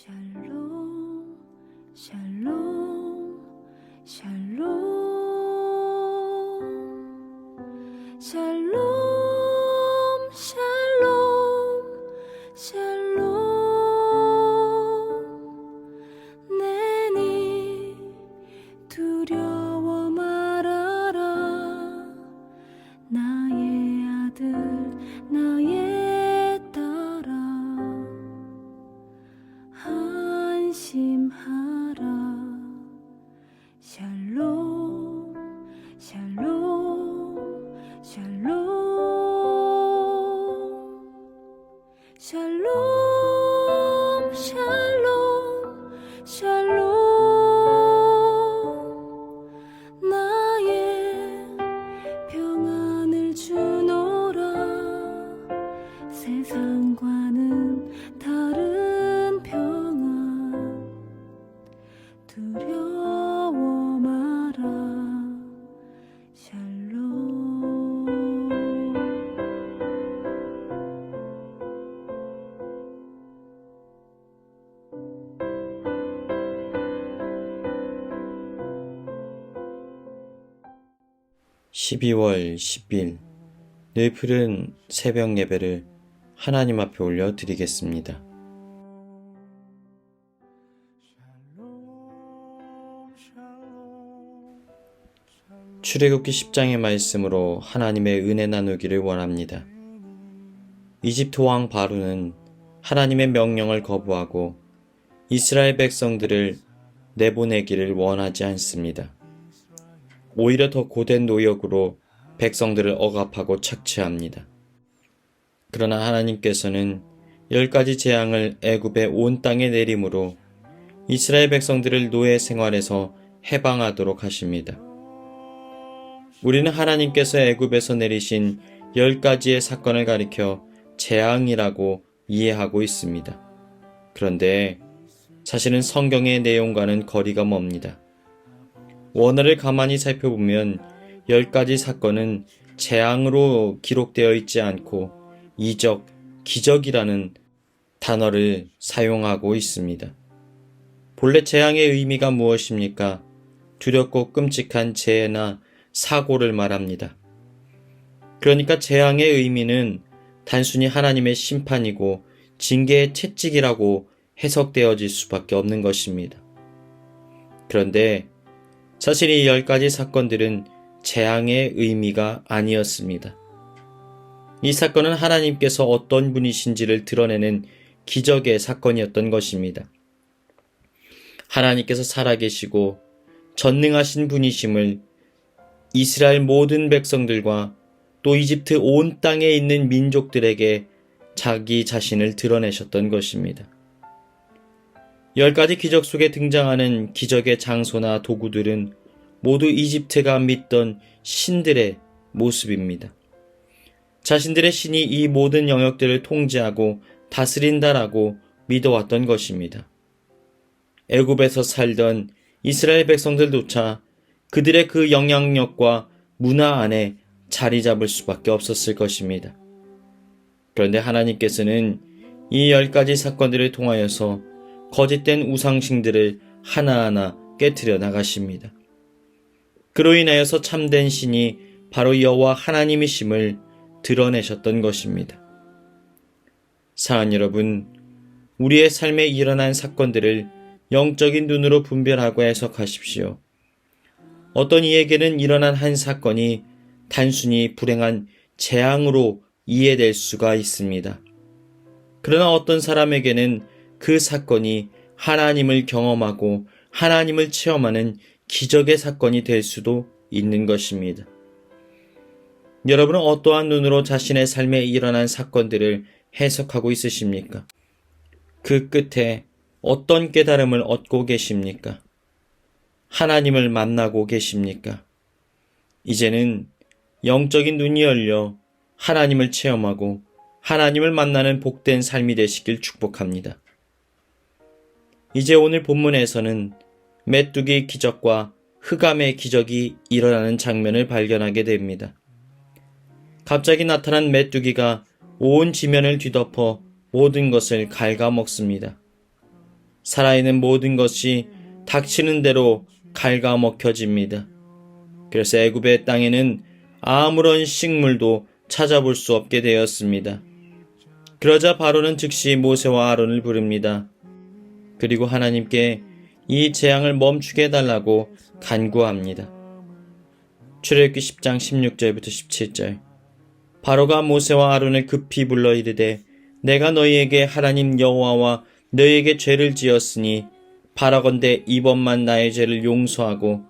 샬롬, 샬롬, 샬롬, 샬롬, 샬롬, 샬롬. 내니 두려워 말아라. 나의 아들, 나의 딸아. 안심하라. 샬롬, 샬롬, 샬롬, 샬롬, 샬롬, 샬롬. 나의 평안을 주노라. 세상과는 다른 평안. 두려워 마라. 샬롬. 12월 10일 늘 푸른 새벽 예배를 하나님 앞에 올려 드리겠습니다. 출애굽기 10장의 말씀으로 하나님의 은혜 나누기를 원합니다. 이집트 왕 바로는 하나님의 명령을 거부하고 이스라엘 백성들을 내보내기를 원하지 않습니다. 오히려 더 고된 노역으로 백성들을 억압하고 착취합니다. 그러나 하나님께서는 10가지 재앙을 애굽의 온 땅에 내림으로 이스라엘 백성들을 노예 생활에서 해방하도록 하십니다. 우리는 하나님께서 애굽에서 내리신 10가지의 사건을 가리켜 재앙이라고 이해하고 있습니다. 그런데 사실은 성경의 내용과는 거리가 멉니다. 원어를 가만히 살펴보면 10가지 사건은 재앙으로 기록되어 있지 않고 이적, 기적이라는 단어를 사용하고 있습니다. 본래 재앙의 의미가 무엇입니까? 두렵고 끔찍한 재해나 사고를 말합니다. 그러니까 재앙의 의미는 단순히 하나님의 심판이고 징계의 채찍이라고 해석되어질 수밖에 없는 것입니다. 그런데 사실 이 10가지 사건들은 재앙의 의미가 아니었습니다. 이 사건은 하나님께서 어떤 분이신지를 드러내는 기적의 사건이었던 것입니다. 하나님께서 살아계시고 전능하신 분이심을 이스라엘 모든 백성들과 또 이집트 온 땅에 있는 민족들에게 자기 자신을 드러내셨던 것입니다. 10가지 기적 속에 등장하는 기적의 장소나 도구들은 모두 이집트가 믿던 신들의 모습입니다. 자신들의 신이 이 모든 영역들을 통제하고 다스린다라고 믿어왔던 것입니다. 애굽에서 살던 이스라엘 백성들조차 그들의 그 영향력과 문화 안에 자리 잡을 수밖에 없었을 것입니다. 그런데 하나님께서는 이 10가지 사건들을 통하여서 거짓된 우상신들을 하나하나 깨트려 나가십니다. 그로 인하여서 참된 신이 바로 여호와 하나님이심을 드러내셨던 것입니다. 사랑하는 여러분, 우리의 삶에 일어난 사건들을 영적인 눈으로 분별하고 해석하십시오. 어떤 이에게는 일어난 한 사건이 단순히 불행한 재앙으로 이해될 수가 있습니다. 그러나 어떤 사람에게는 그 사건이 하나님을 경험하고 하나님을 체험하는 기적의 사건이 될 수도 있는 것입니다. 여러분은 어떠한 눈으로 자신의 삶에 일어난 사건들을 해석하고 있으십니까? 그 끝에 어떤 깨달음을 얻고 계십니까? 하나님을 만나고 계십니까? 이제는 영적인 눈이 열려 하나님을 체험하고 하나님을 만나는 복된 삶이 되시길 축복합니다. 이제 오늘 본문에서는 메뚜기 기적과 흑암의 기적이 일어나는 장면을 발견하게 됩니다. 갑자기 나타난 메뚜기가 온 지면을 뒤덮어 모든 것을 갉아먹습니다. 살아있는 모든 것이 닥치는 대로 갉아먹혀집니다. 그래서 애굽의 땅에는 아무런 식물도 찾아볼 수 없게 되었습니다. 그러자 바로는 즉시 모세와 아론을 부릅니다. 그리고 하나님께 이 재앙을 멈추게 해달라고 간구합니다. 출애굽기 10장 16절부터 17절. 바로가 모세와 아론을 급히 불러 이르되 내가 너희에게 하나님 여호와와 너희에게 죄를 지었으니 바라건대 이번만 나의 죄를 용서하고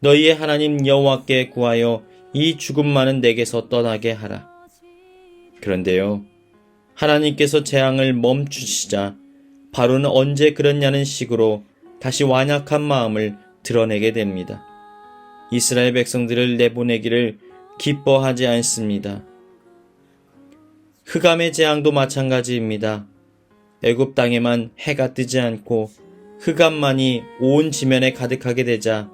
너희의 하나님 여호와께 구하여 이 죽음만은 내게서 떠나게 하라. 그런데요, 하나님께서 재앙을 멈추시자 바로는 언제 그랬냐는 식으로 다시 완악한 마음을 드러내게 됩니다. 이스라엘 백성들을 내보내기를 기뻐하지 않습니다. 흑암의 재앙도 마찬가지입니다. 애굽 땅에만 해가 뜨지 않고 흑암만이 온 지면에 가득하게 되자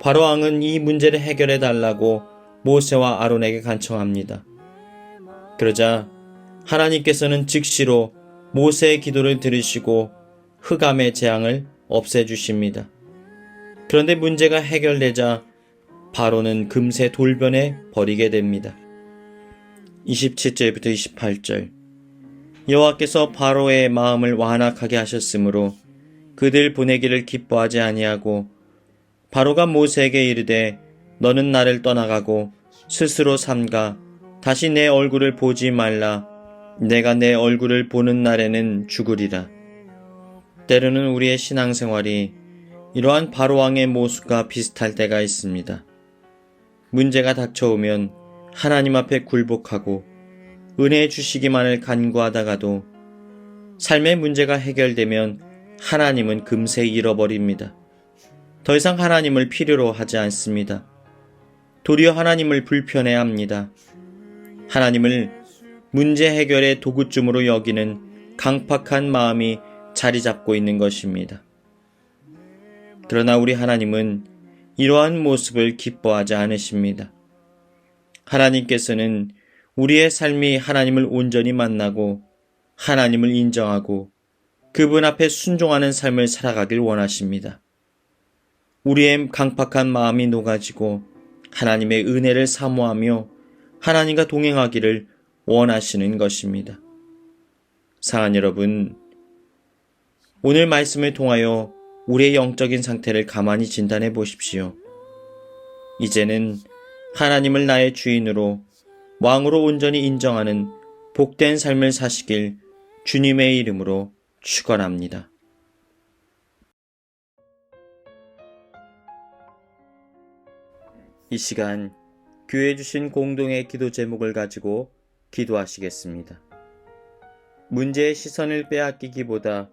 바로 왕은 이 문제를 해결해 달라고 모세와 아론에게 간청합니다. 그러자 하나님께서는 즉시로 모세의 기도를 들으시고 흑암의 재앙을 없애주십니다. 그런데 문제가 해결되자 바로는 금세 돌변해 버리게 됩니다. 27절부터 28절. 여호와께서 바로의 마음을 완악하게 하셨으므로 그들 보내기를 기뻐하지 아니하고 바로가 모세에게 이르되 너는 나를 떠나가고 스스로 삼가 다시 내 얼굴을 보지 말라. 내가 내 얼굴을 보는 날에는 죽으리라. 때로는 우리의 신앙생활이 이러한 바로왕의 모습과 비슷할 때가 있습니다. 문제가 닥쳐오면 하나님 앞에 굴복하고 은혜 주시기만을 간구하다가도 삶의 문제가 해결되면 하나님은 금세 잃어버립니다. 더 이상 하나님을 필요로 하지 않습니다. 도리어 하나님을 불편해합니다. 하나님을 문제 해결의 도구쯤으로 여기는 강팍한 마음이 자리 잡고 있는 것입니다. 그러나 우리 하나님은 이러한 모습을 기뻐하지 않으십니다. 하나님께서는 우리의 삶이 하나님을 온전히 만나고 하나님을 인정하고 그분 앞에 순종하는 삶을 살아가길 원하십니다. 우리의 강팍한 마음이 녹아지고 하나님의 은혜를 사모하며 하나님과 동행하기를 원하시는 것입니다. 사랑하는 여러분, 오늘 말씀을 통하여 우리의 영적인 상태를 가만히 진단해 보십시오. 이제는 하나님을 나의 주인으로 왕으로 온전히 인정하는 복된 삶을 사시길 주님의 이름으로 축원합니다. 이 시간 교회 주신 공동의 기도 제목을 가지고 기도하시겠습니다. 문제의 시선을 빼앗기기보다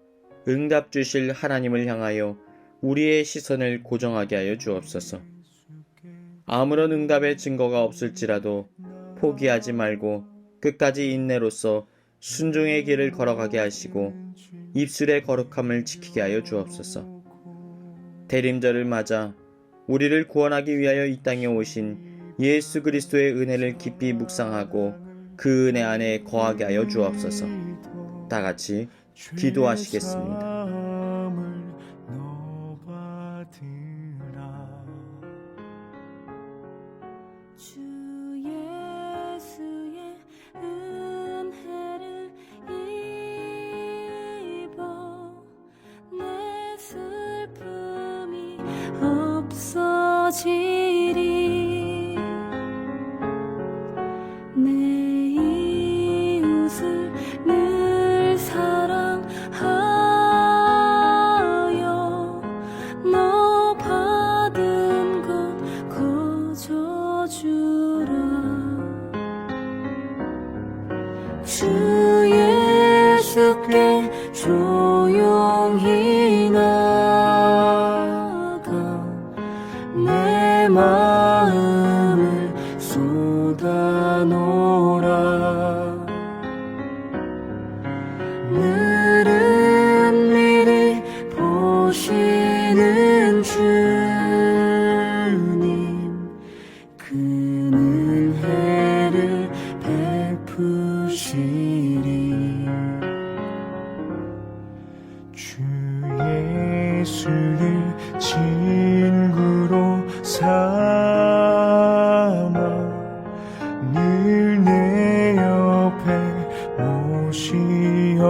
응답 주실 하나님을 향하여 우리의 시선을 고정하게 하여 주옵소서. 아무런 응답의 증거가 없을지라도 포기하지 말고 끝까지 인내로써 순종의 길을 걸어가게 하시고 입술의 거룩함을 지키게 하여 주옵소서. 대림절을 맞아 우리를 구원하기 위하여 이 땅에 오신 예수 그리스도의 은혜를 깊이 묵상하고 그 은혜 안에 거하게 하여 주옵소서. 다 같이 기도하시겠습니다. 주 예수의 은혜를 입어 내 슬픔이 없어지리. 내 이웃을 늘 사랑하여 너 받은 것 거저주라. 주 예수께 조용히 나가 내 마음을 쏟아놓으라. 늘은 미리 보시는 주님 그 은혜를 베푸시리. 주 예수를 친구로 삼아 늘 내 옆에 모시어라.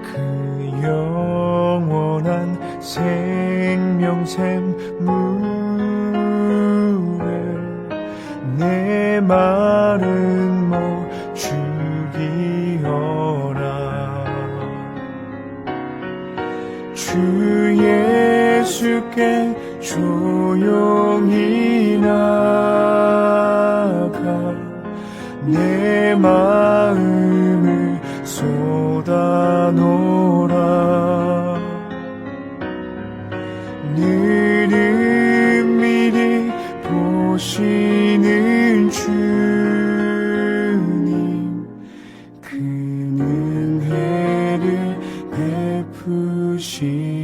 그 영원한 생명샘 물에 내 마른 목 죽이어라. 주 예수께 조용히 나가 내 마음을 쏟아놓으라. 늘 은밀히 보시는 주님, 그 은혜를 베푸시